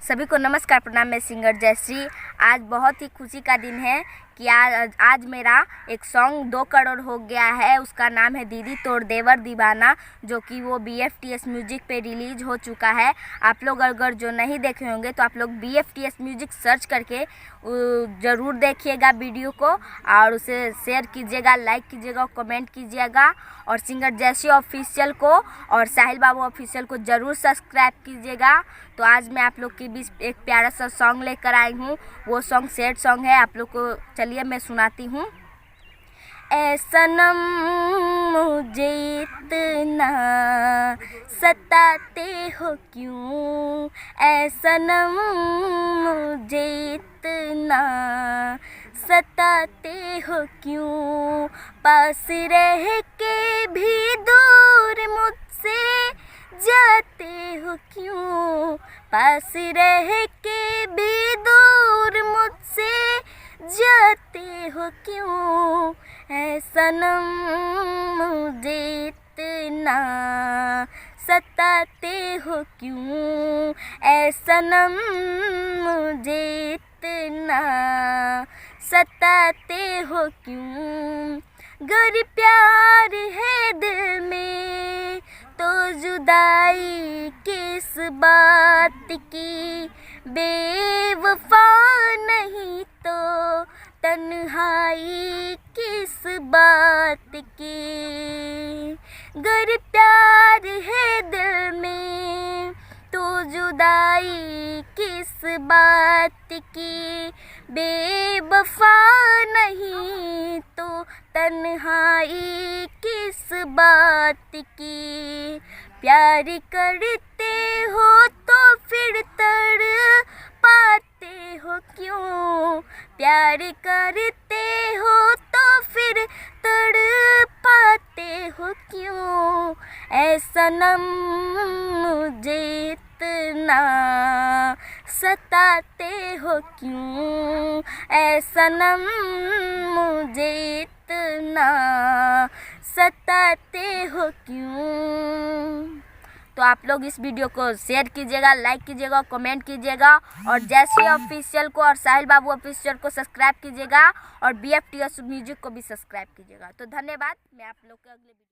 सभी को नमस्कार, प्रणाम। मैं सिंगर जयश्री। आज बहुत ही खुशी का दिन है कि आज मेरा एक सॉन्ग 2 करोड़ हो गया है। उसका नाम है दीदी तोड़ देवर दीवाना, जो कि वो BFTS म्यूजिक पे रिलीज हो चुका है। आप लोग अगर जो नहीं देखे होंगे तो आप लोग BFTS म्यूजिक सर्च करके ज़रूर देखिएगा वीडियो को, और उसे शेयर कीजिएगा, लाइक कीजिएगा, कमेंट कीजिएगा। और सिंगर जयश्री ऑफिशियल को और साहिल बाबू ऑफिशियल को ज़रूर सब्सक्राइब कीजिएगा। तो आज मैं आप लोग के बीच एक प्यारा सा सॉन्ग लेकर आई हूँ। वो सॉन्ग सैड सॉन्ग है। आप लोग को चलिए मैं सुनाती हूँ। ऐ सनम मुझे इतना सताते हो क्यों, ऐ सनम मुझे इतना सताते हो क्यों, पास रह के भी दूर मुझसे जाते हो क्यों, पास रह के भी दूर मुझसे जाते हो क्यों, ऐ सनम मुझे इतना सताते हो क्यों, ऐ सनम मुझे इतना सताते हो क्यों। गर प्यार है दिल में तो जुदाई किस बात की, बेवफा नहीं तो तन्हाई किस बात की। गर प्यार है दिल में तो जुदाई किस बात की, बेवफा नहीं तो तन्हाई किस बात की। प्यार करते हो तो फिर तड़पाते हो क्यों, प्यार करते हो तो फिर तड़पाते हो क्यों, ऐ सनम मुझे इतना सताते हो क्यों, ऐ सनम मुझे इतना सताते हो क्यों। तो आप लोग इस वीडियो को शेयर कीजिएगा, लाइक कीजिएगा, कमेंट कीजिएगा, और जयश्री ऑफिशियल को और साहिल बाबू ऑफिशियल को सब्सक्राइब कीजिएगा, और BFTS म्यूजिक को भी सब्सक्राइब कीजिएगा। तो धन्यवाद। मैं आप लोग के अगले